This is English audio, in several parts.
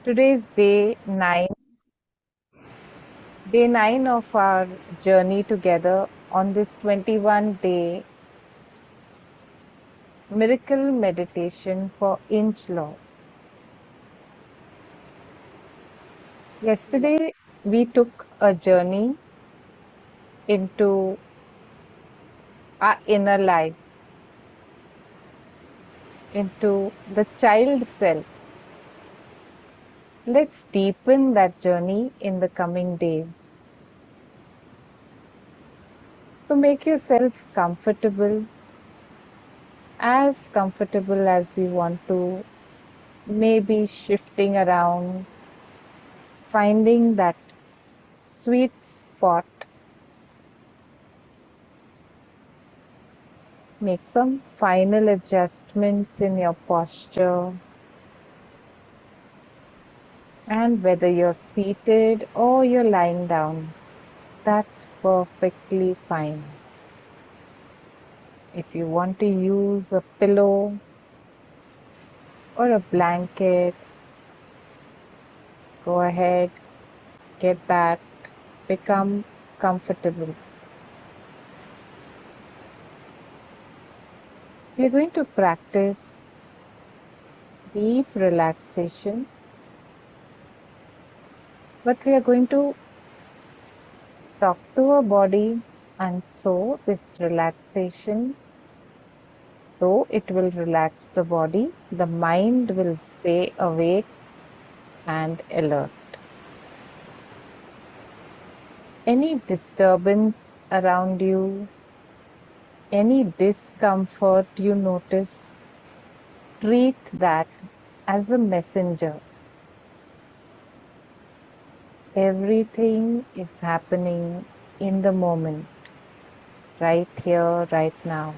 Today is day nine of our journey together on this 21-day miracle meditation for inch loss. Yesterday, we took a journey into our inner life, into the child self. Let's deepen that journey in the coming days. So make yourself comfortable as you want to, maybe shifting around, finding that sweet spot. Make some final adjustments in your posture, and whether you're seated or you're lying down, that's perfectly fine. If you want to use a pillow or a blanket, go ahead, get that, become comfortable. We're going to practice deep relaxation, but we are going to talk to our body, and so this relaxation, though it will relax the body, the mind will stay awake and alert. Any disturbance around you, any discomfort you notice, treat that as a messenger. Everything is happening in the moment, right here, right now.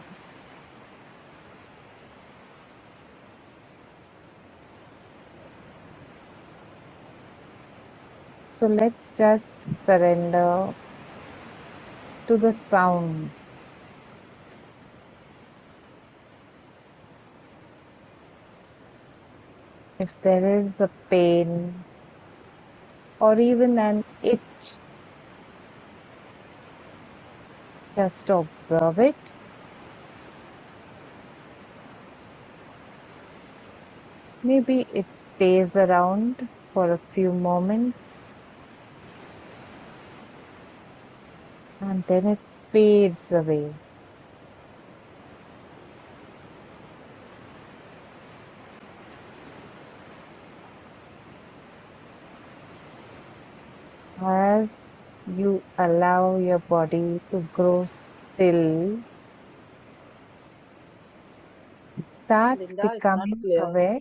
So let's just surrender to the sounds. If there is a pain or even an itch, just observe it. Maybe it stays around for a few moments and then it fades away. As you allow your body to grow still, start Linda, it's not becoming clear. aware.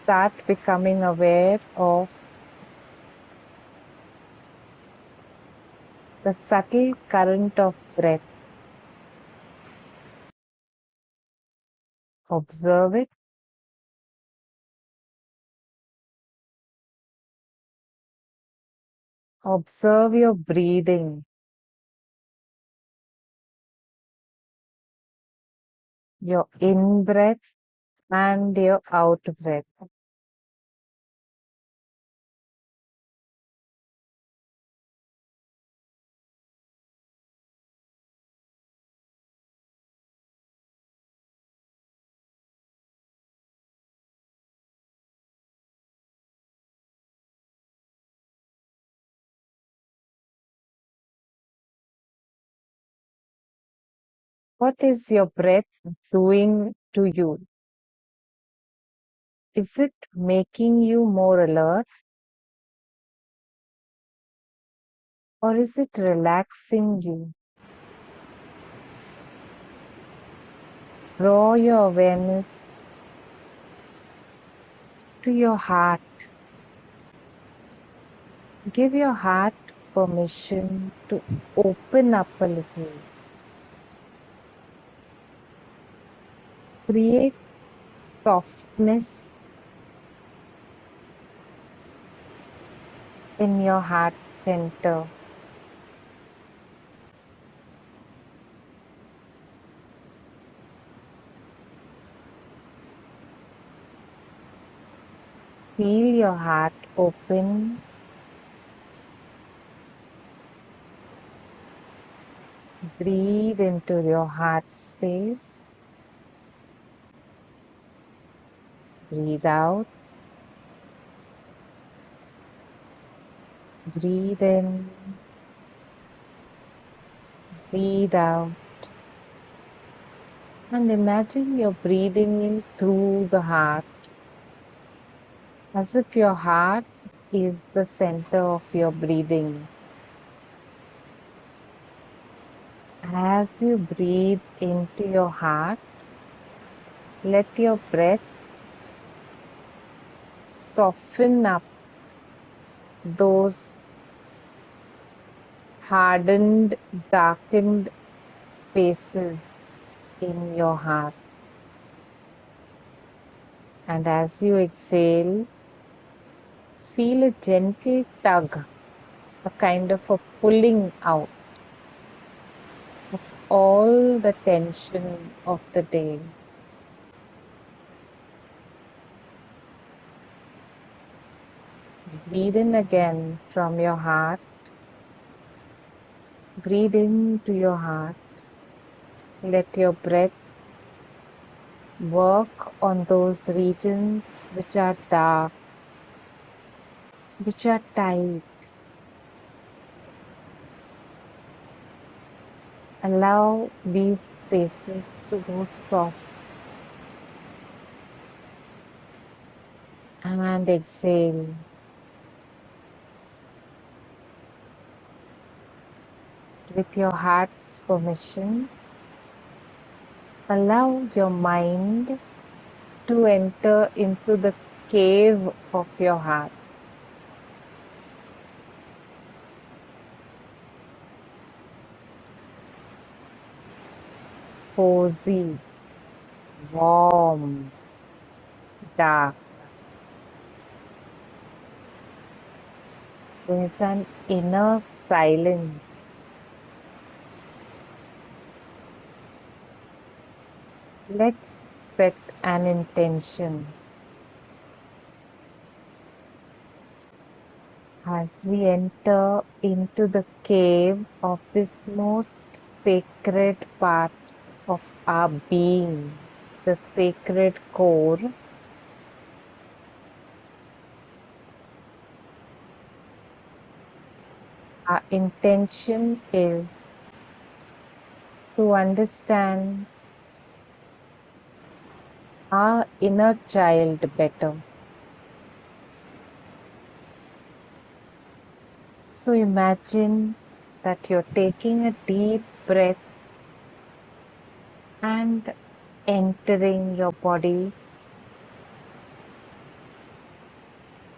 Start becoming aware of the subtle current of breath. Observe it. Observe your breathing, your in breath and your out breath. What is your breath doing to you? Is it making you more alert or is it relaxing you? Draw your awareness to your heart. Give your heart permission to open up a little. Create softness in your heart center. Feel your heart open. Breathe into your heart space. Breathe out. Breathe in. Breathe out. And imagine you're breathing in through the heart, as if your heart is the center of your breathing. As you breathe into your heart, let your breath soften up those hardened, darkened spaces in your heart. And as you exhale, feel a gentle tug, a kind of a pulling out of all the tension of the day. Breathe in again from your heart. Breathe into your heart. Let your breath work on those regions which are dark, which are tight. Allow these spaces to go soft and exhale. With your heart's permission, allow your mind to enter into the cave of your heart. Cozy, warm, dark. There's an inner silence. Let's set an intention. As we enter into the cave of this most sacred part of our being, the sacred core, our intention is to understand our inner child better. So imagine that you're taking a deep breath and entering your body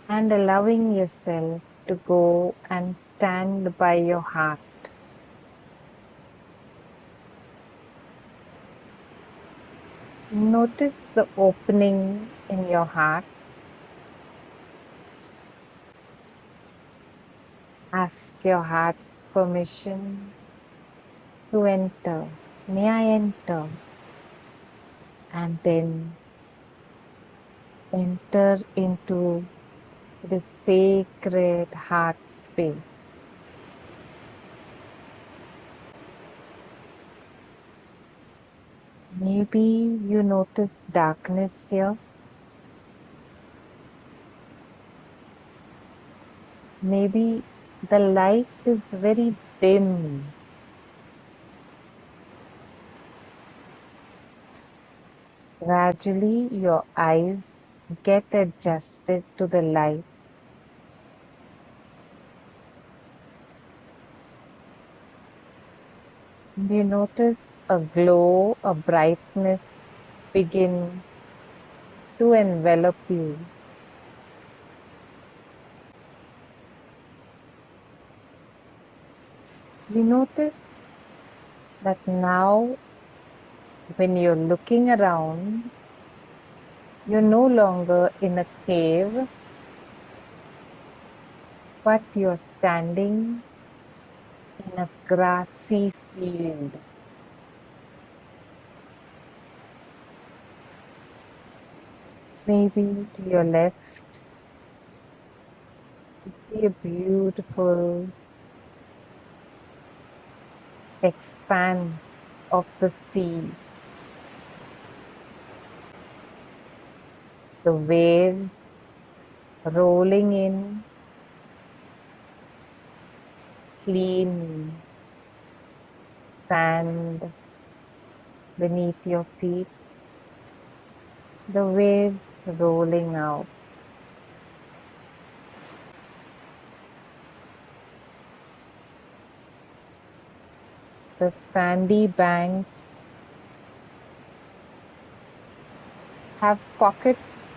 and allowing yourself to go and stand by your heart. Notice the opening in your heart. Ask your heart's permission to enter. May I enter? And then enter into the sacred heart space. Maybe you notice darkness here. Maybe the light is very dim. Gradually, your eyes get adjusted to the light. And you notice a glow, a brightness begin to envelop you. You notice that now, when you're looking around, you're no longer in a cave, but you're standing in a grassy field. Maybe to your left, See a beautiful expanse of the sea. The waves rolling in, clean sand beneath your feet, the waves rolling out. The sandy banks have pockets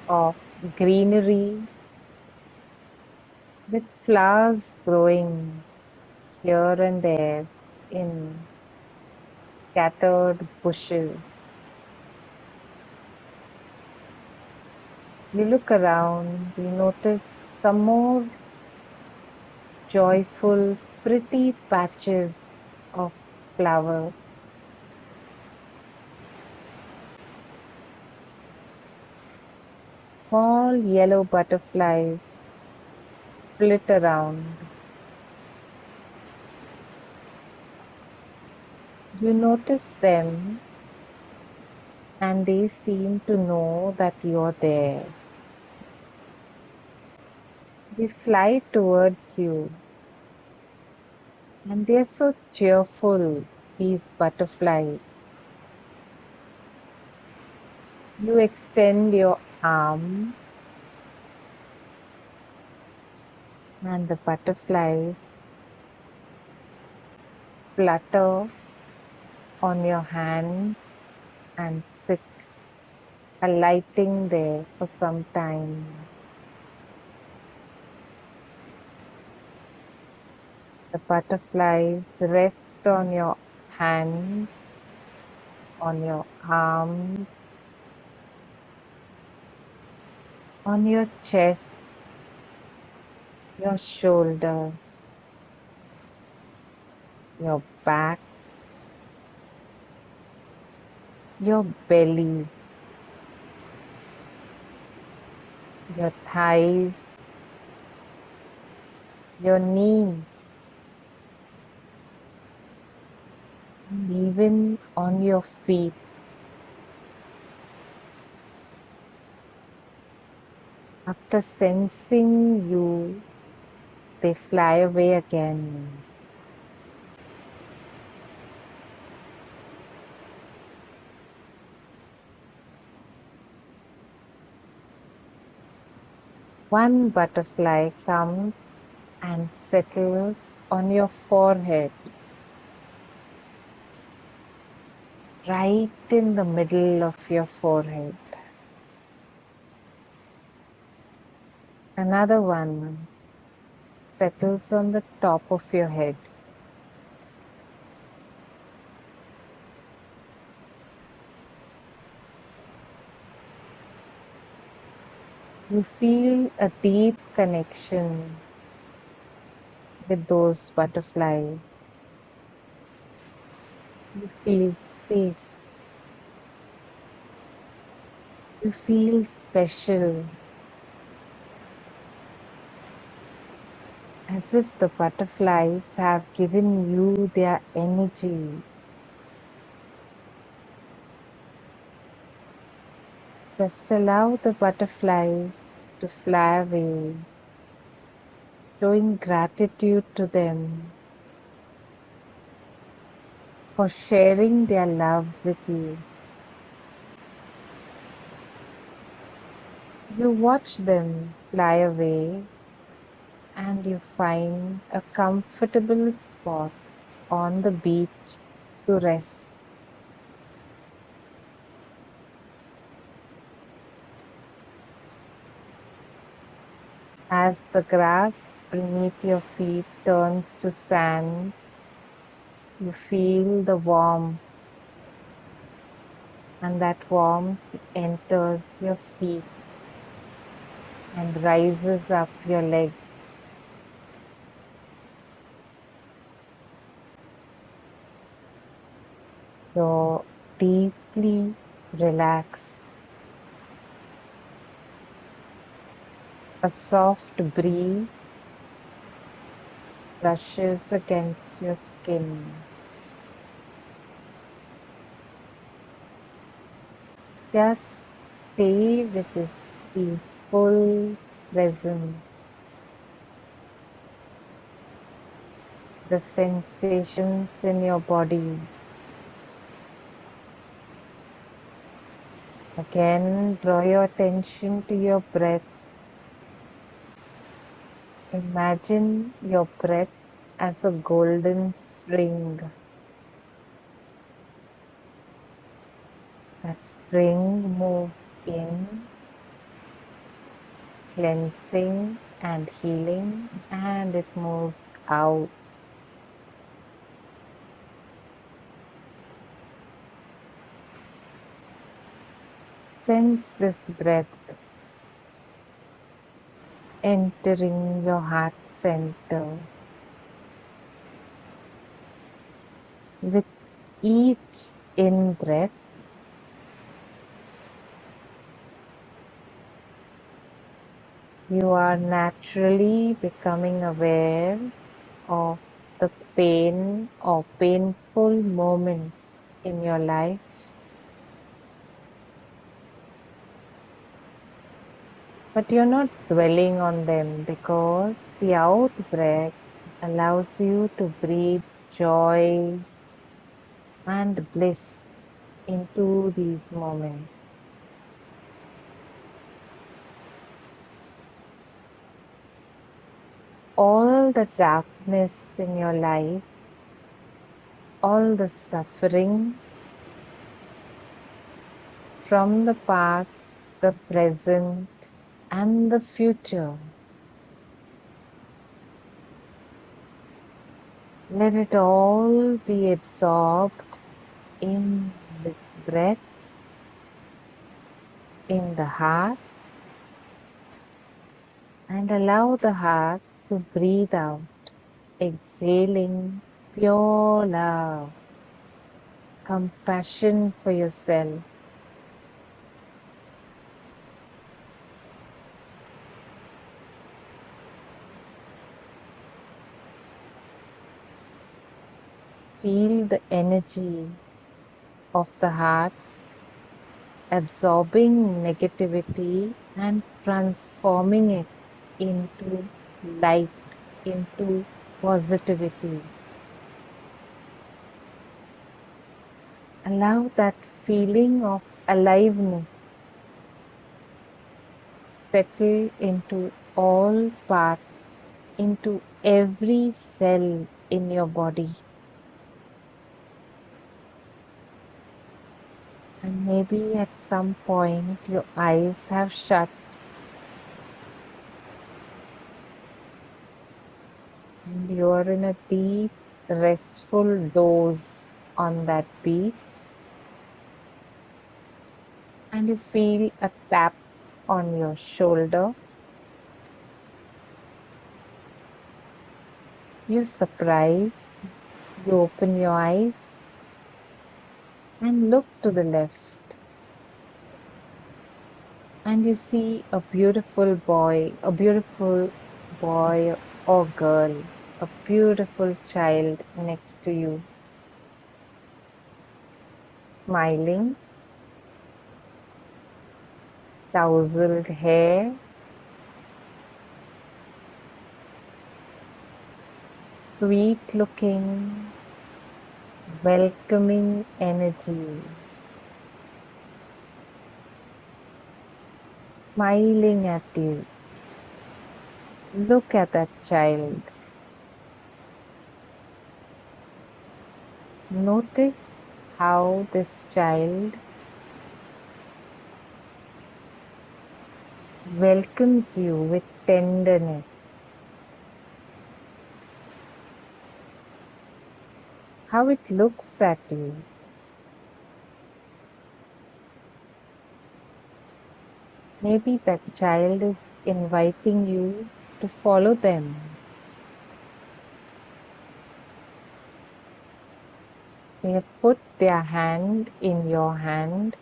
of greenery with flowers growing here and there in scattered bushes. You look around, you notice some more joyful, pretty patches of flowers. Small yellow butterflies flit around. You notice them and they seem to know that you're there. They fly towards you and they're so cheerful, these butterflies. You extend your arm and the butterflies flutter on your hands and sit alighting there for some time. The butterflies rest on your hands, on your arms, on your chest, your shoulders, your back, your belly, your thighs, your knees, and even on your feet. After sensing you, they fly away again. One butterfly comes and settles on your forehead, right in the middle of your forehead. Another one settles on the top of your head. You feel a deep connection with those butterflies. You feel safe. You feel special, as if the butterflies have given you their energy. Just allow the butterflies to fly away, showing gratitude to them for sharing their love with you. You watch them fly away and you find a comfortable spot on the beach to rest. As the grass beneath your feet turns to sand, you feel the warmth, and that warmth enters your feet and rises up your legs. You're deeply relaxed. A soft breeze brushes against your skin. Just stay with this peaceful presence. The sensations in your body. Again, draw your attention to your breath. Imagine your breath as a golden spring. That spring moves in, cleansing and healing, and it moves out. Sense this breath entering your heart center. With each in breath, you are naturally becoming aware of the pain or painful moments in your life. But you're not dwelling on them because the out breath allows you to breathe joy and bliss into these moments. All the darkness in your life, all the suffering from the past, the present, and the future, let it all be absorbed in this breath, in the heart, and allow the heart to breathe out, exhaling pure love, compassion for yourself. Feel the energy of the heart absorbing negativity and transforming it into light, into positivity. Allow that feeling of aliveness settle into all parts, into every cell in your body. And maybe at some point your eyes have shut and you are in a deep, restful doze on that beach, and you feel a tap on your shoulder. You're surprised. You open your eyes and look to the left, and you see a beautiful boy or girl, a beautiful child next to you, smiling, tousled hair, sweet looking, welcoming energy, smiling at you. Look at that child. Notice how this child welcomes you with tenderness, how it looks at you. Maybe that child is inviting you to follow them. They have put their hand in your hand.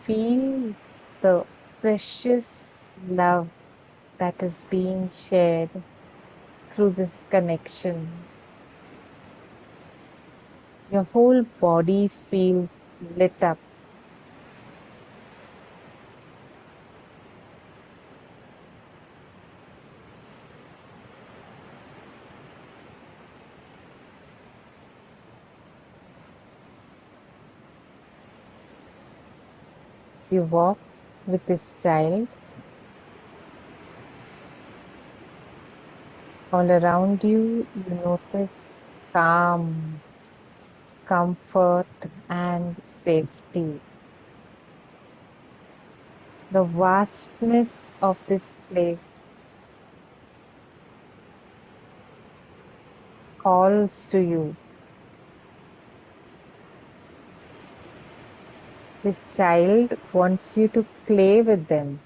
Feel the precious love that is being shared through this connection. Your whole body feels lit up. As you walk with this child, all around you, you notice calm, comfort, and safety. The vastness of this place calls to you. This child wants you to play with them.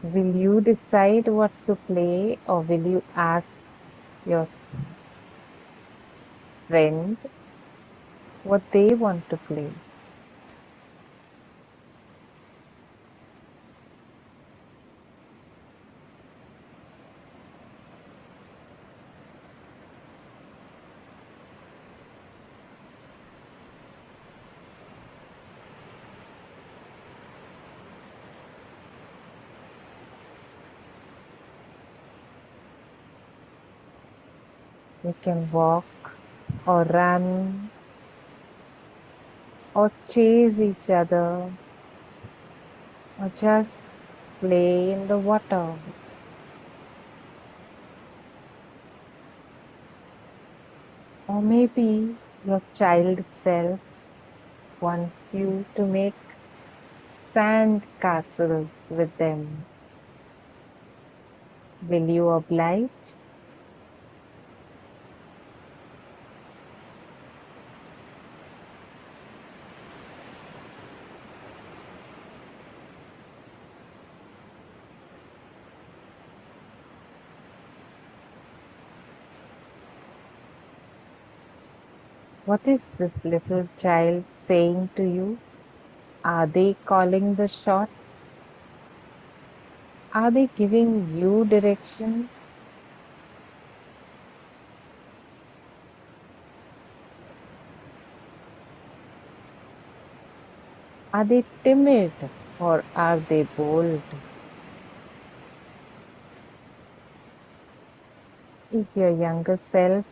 Will you decide what to play, or will you ask your friend what they want to play? You can walk or run or chase each other or just play in the water. Or maybe your child self wants you to make sand castles with them. Will you oblige? What is this little child saying to you? Are they calling the shots? Are they giving you directions? Are they timid or are they bold? Is your younger self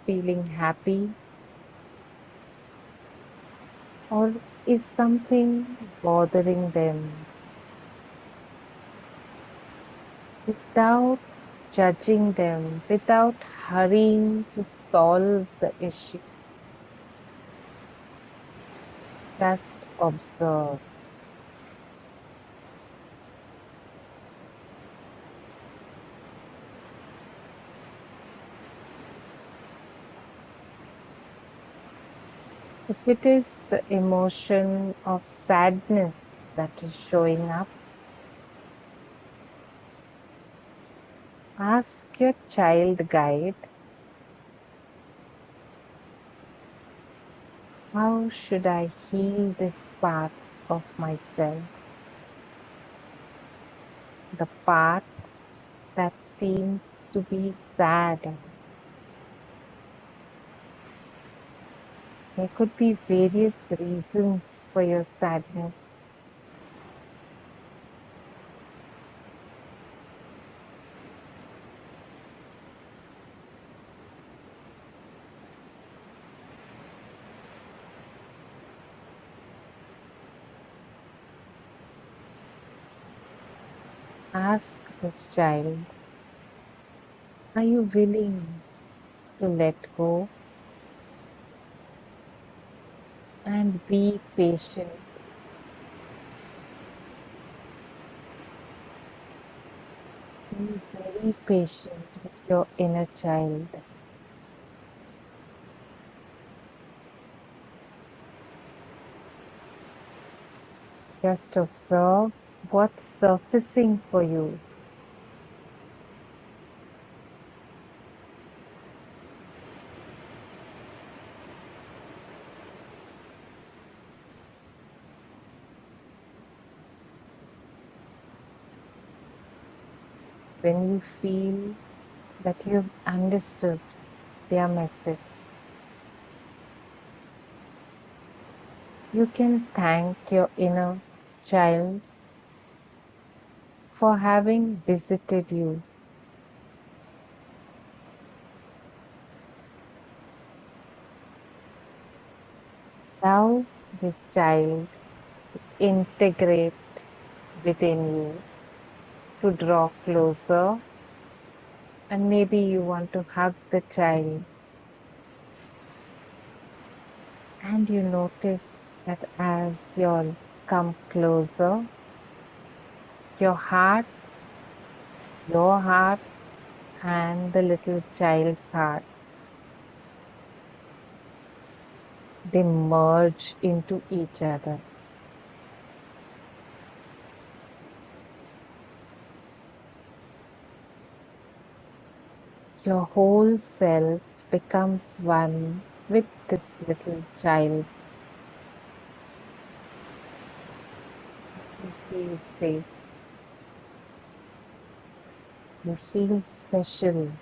feeling happy, or is something bothering them? Without judging them, without hurrying to solve the issue, just observe. If it is the emotion of sadness that is showing up, ask your child guide, how should I heal this part of myself? The part that seems to be sad. There could be various reasons for your sadness. Ask this child, are you willing to let go and be patient? Be very patient with your inner child. Just observe what's surfacing for you. when you feel that you've understood their message, you can thank your inner child for having visited you. Now, this child integrate within you to draw closer, and maybe you want to hug the child, and you notice that as you come closer, your hearts, your heart and the little child's heart, they merge into each other. Your whole self becomes one with this little child's. You feel safe. You feel special.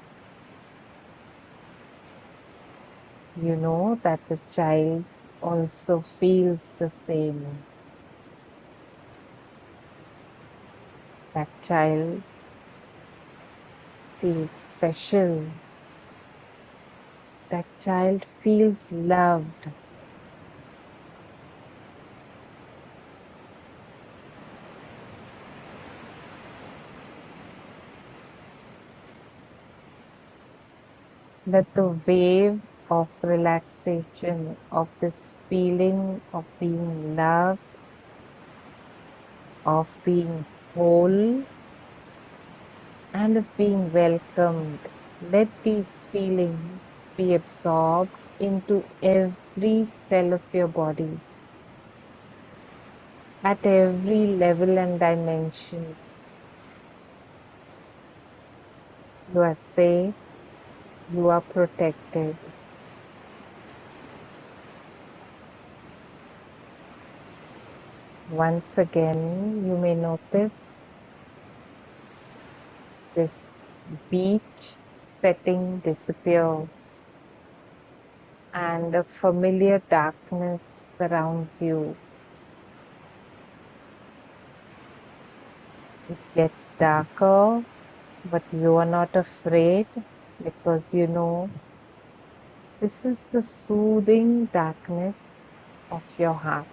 You know that the child also feels the same. That child feels special. That child feels loved. Let the wave of relaxation, of this feeling of being loved, of being whole, and of being welcomed, let these feelings be absorbed into every cell of your body, at every level and dimension. You are safe, you are protected. Once again, you may notice this beach setting disappear and a familiar darkness surrounds you. It gets darker, but you are not afraid because you know this is the soothing darkness of your heart.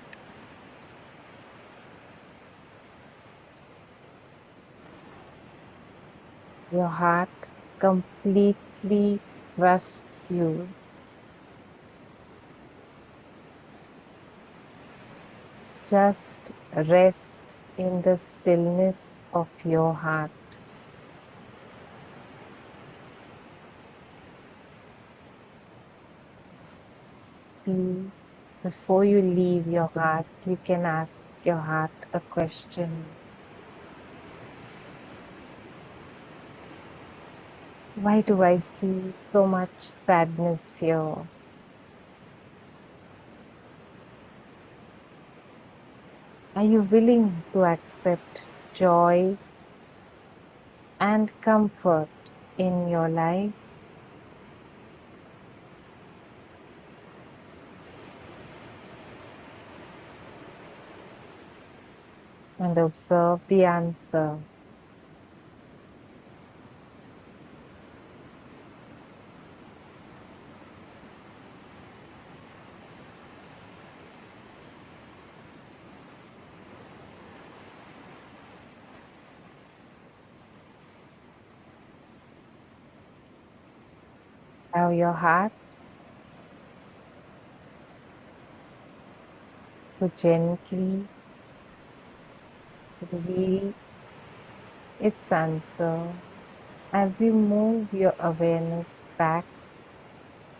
Your heart completely trusts you. Just rest in the stillness of your heart. Before you leave your heart, you can ask your heart a question. Why do I see so much sadness here? Are you willing to accept joy and comfort in your life? And observe the answer. Allow your heart to gently reveal its answer as you move your awareness back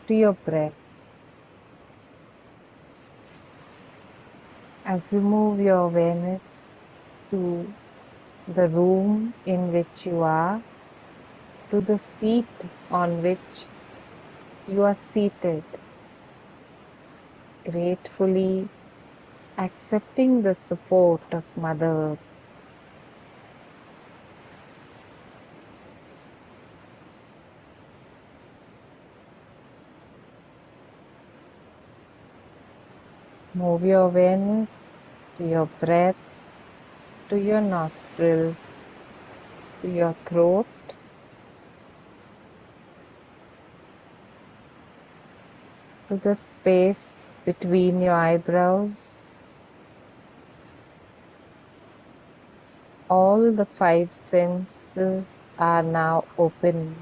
to your breath. As you move your awareness to the room in which you are, to the seat on which you are seated, gratefully accepting the support of Mother Earth. Move your awareness to your breath, to your nostrils, to your throat, to the space between your eyebrows. All the five senses are now open.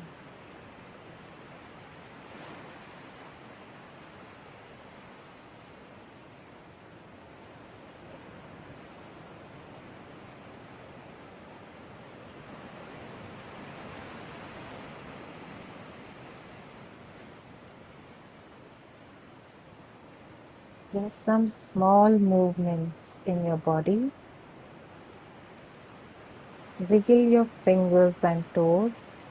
There's some small movements in your body. Wiggle your fingers and toes.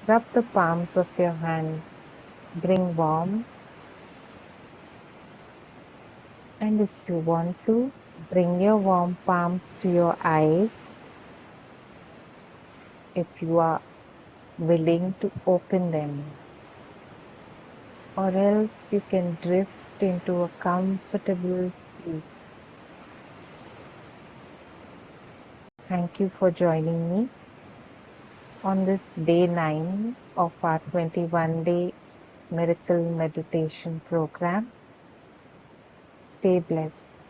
Rub the palms of your hands. Bring warmth. And if you want to, bring your warm palms to your eyes. If you are willing to open them, or else you can drift into a comfortable sleep. Thank you for joining me on this day 9 of our 21-day miracle meditation program. Stay blessed.